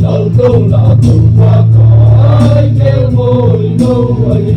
Lâu lâu là tù qua cõi kêu ngồi đâu ấy.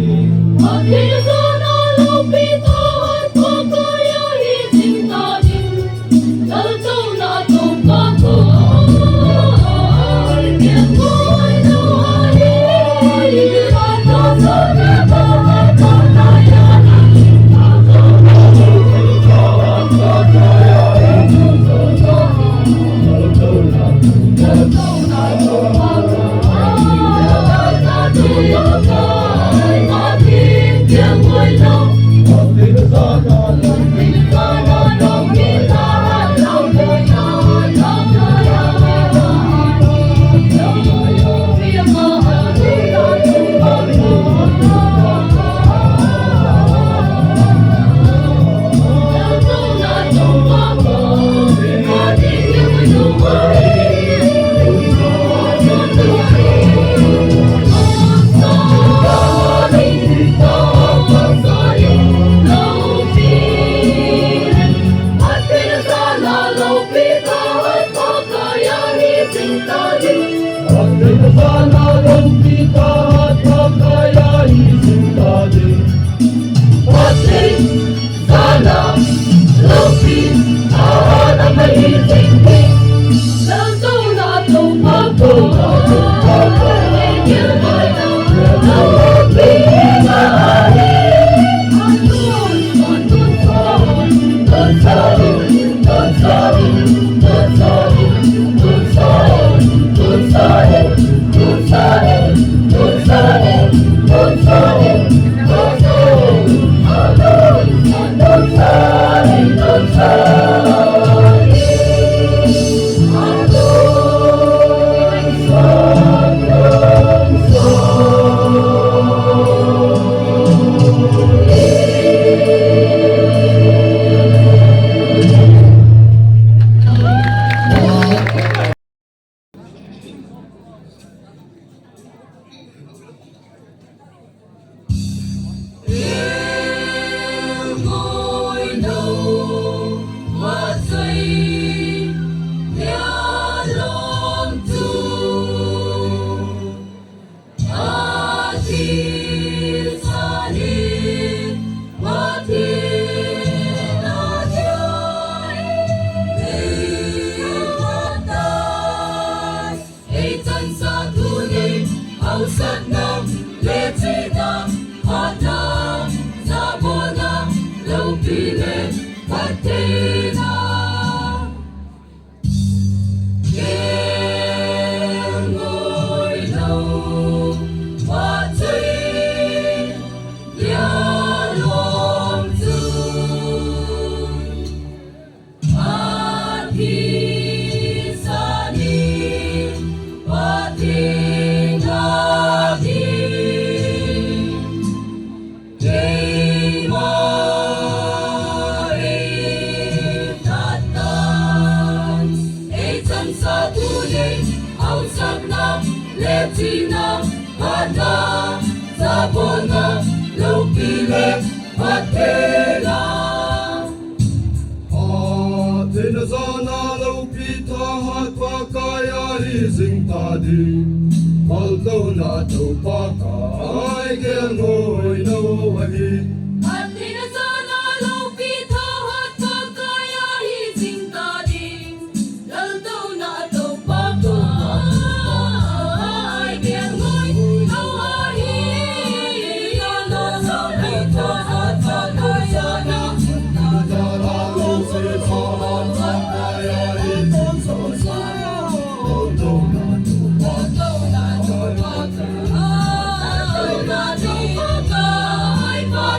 Although not to park, I can go no way.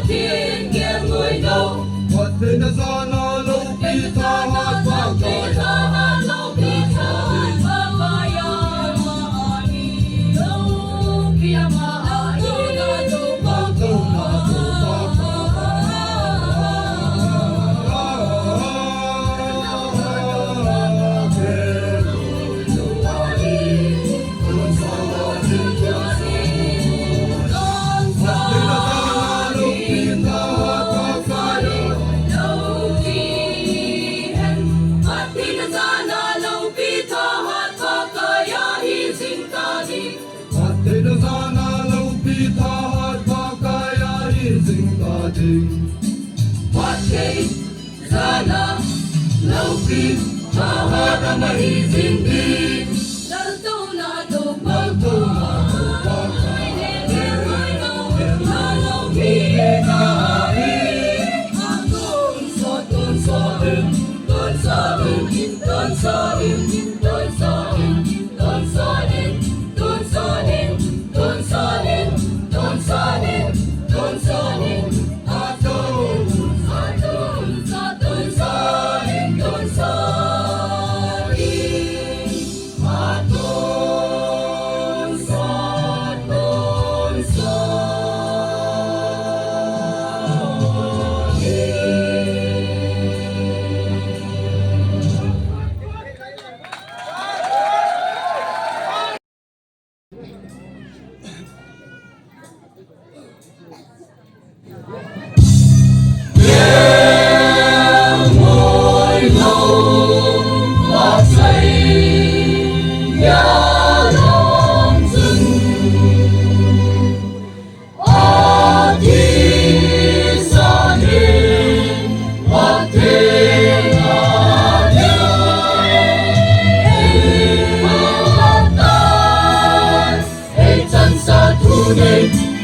Dear Patkay sana Laupin Mahal ang mahizindi Lalto na lalto na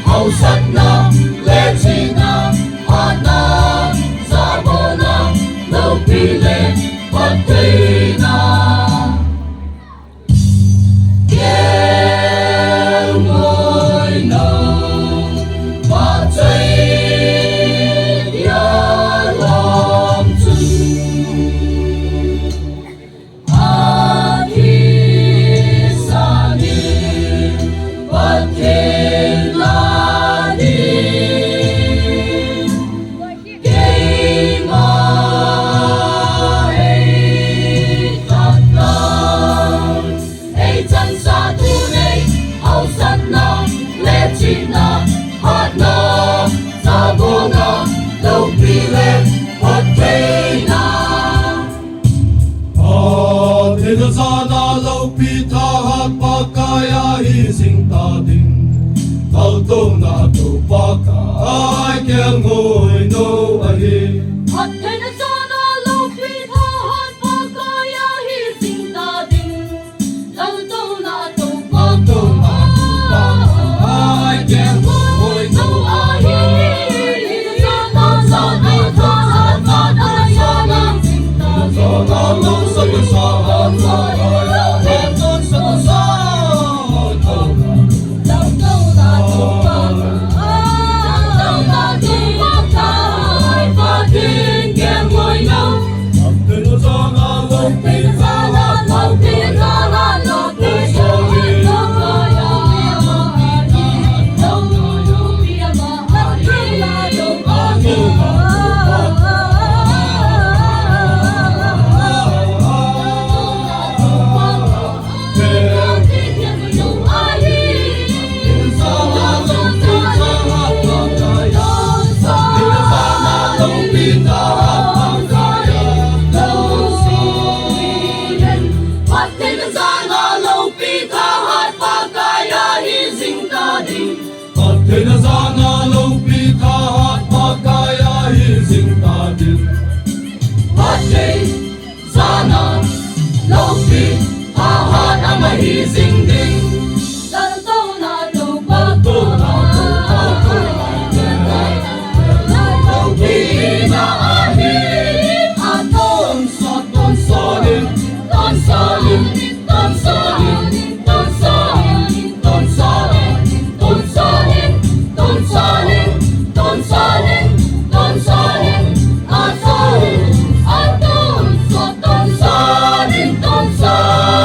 Hausat na, lechi na, ana, sabo na, laupile, patay na. Mo'y nang patay yalam chun. Ahisanin, patay Ito sana laupitahat pagkaya hising tating Talto na to pagkay kiyang hoy no ahi At ito sana laupitahat pagkaya hising tating Talto na to pagkay kiyang hoy no ahi Ito sana laupitahat pagkaya hising tating Sana lang sa kasahan sa kaya Eton sa kasahan Talto na to pagkay pating kiyang hoy no Ito sana laupitahat Kaya sana laupitahat pagkaya hising tating Patkay sana laupitahat ang mahising ding Lalto na to Pinaahin at tonsalin Tonsalin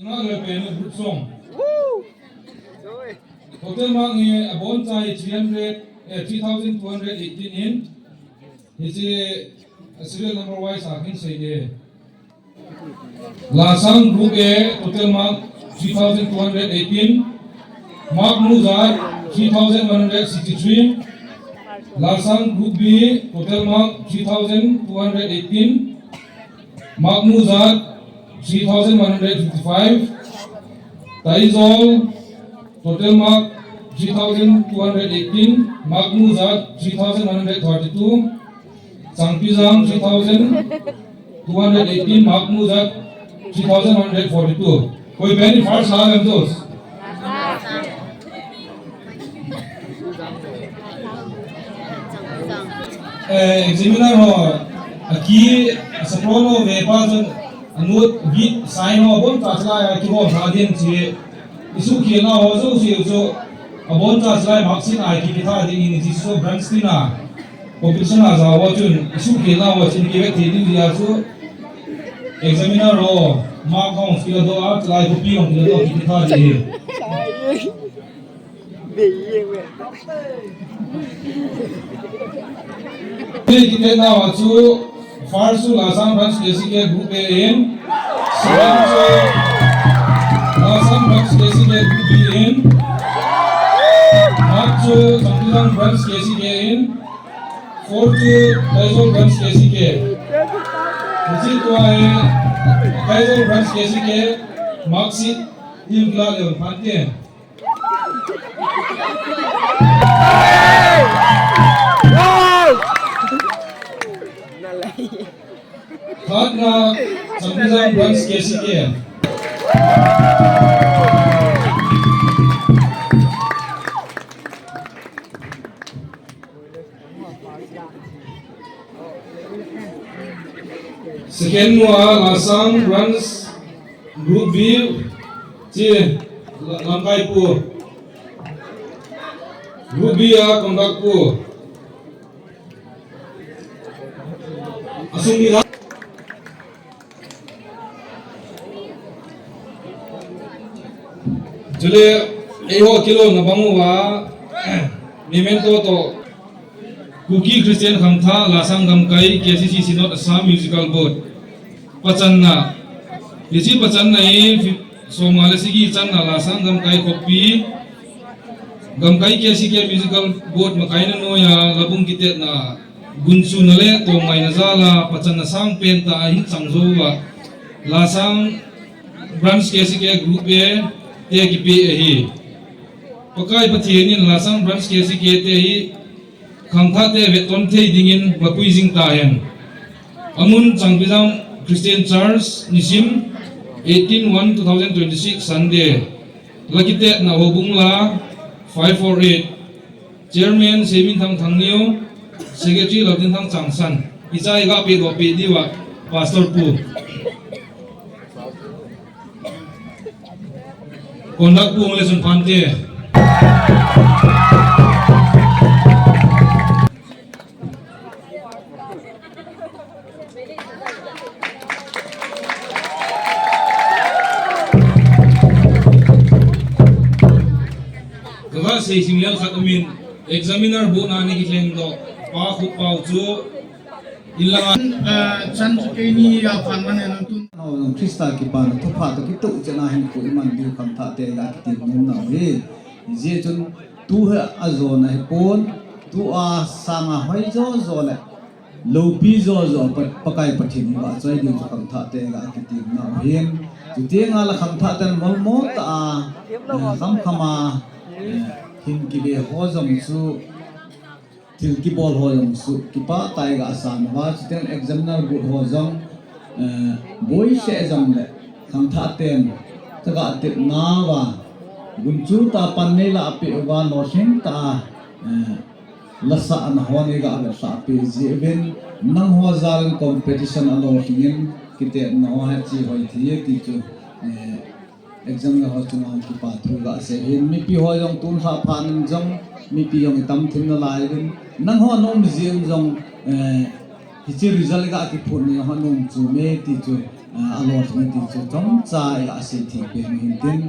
nga le pe no brut song total mark ni abon chai 3218 in is a serial number wise akin say de lasang group A total mark 3218 mark Muzar 3163 lasang group B total mark 3218 mark Muzar 3155 Taizol total mark 3218 mark Muzar 3132 Sangpizang 3218 mark Muzar 3142 कोई पहली fast ला हम दोस्त examiner ho aki saprono vepa jon anut git sign ho bon ta chla ya ki ho thadin chi isu ki na ho so si so abon ta chla mark sin ai ki tha ding in ji so branch na competition a za wa chun isu ki na ho chin ki ve ti din ya so examiner ho mark hong ki do a chla ko pi hong ki do ki tha ji kita tahu tu farsu lasang branch desi ke group A in second tu lasang branch desi ke group B in third tu Sangpizang branch desi ke in fourth tu Taizol branch desi ke usi tu ay Taizol branch desi ke marksheet ilgla level pante third na Sangpizang branch KCK second wa lasang branch group B chi Langkai pu group B a Kondak pu asung ni Jule eho kilo na bangwa memento to Kuki Christian Khamtha Lasang Gamkai KCC Synod Assam Musical Board Pachanna Lisi Pachanna e Somalesigi Channa Lasang Gamkai Kopi Gamkai KCC Musical Board Makaina Noya Labung Kitet na Gunsu Nale to Mai Nazala Pachanna Sang Penta Ahin Sangzowa Lasang Branch KCC Group A TGP hi pakai pathianin lasang branch KCK te hi khangtha te veton thei dingin mapui jing ta hen amun Sangpizang Christian Church nisim 18/1/2026 Sunday lakite na hobungla 548 chairman Semin Thang Thangniu secretary Lavdin Thang Changsan ichai ga pe do pe diwa pastor pu Kondak pu melesun pante Kava say single khatamin examiner bu na ni kitleng do pa khu pau chu ilangan chan keni ya phanman en tun Krista ki pan thupa to ki tu chana hin ko iman bi kham tha te ga ki ti nu na we je chun tu ha azon ai pon tu a sanga hoi zo zo le lo pi zo zo pakai pathin ba chai di kham tha te ga ki ti na hen tu te nga la kham tha tan mol mo ta kham khama hin ki be ho zom su til ki bol ho zom su ki pa tai ga san wa ten examiner bu ho zom boy se zam le kham tha ten ta ga te na wa gunchu ta pan ne la pe wa no sing ta lasa an ho ne ga la sa pe ji even nang ho zal competition alo hingin kite no ha chi hoi thi ti chu exam na ho chuma ki pa thu ga se hin mi pi ho jong tun sa phan jong mi pi yong tam thim na lai bin nang ho nom jim jong hi chi result ga ki phun ni ho nom chu me ti chu อารมณ์มันติดจงใจอาศัยที่เป็นหินดิน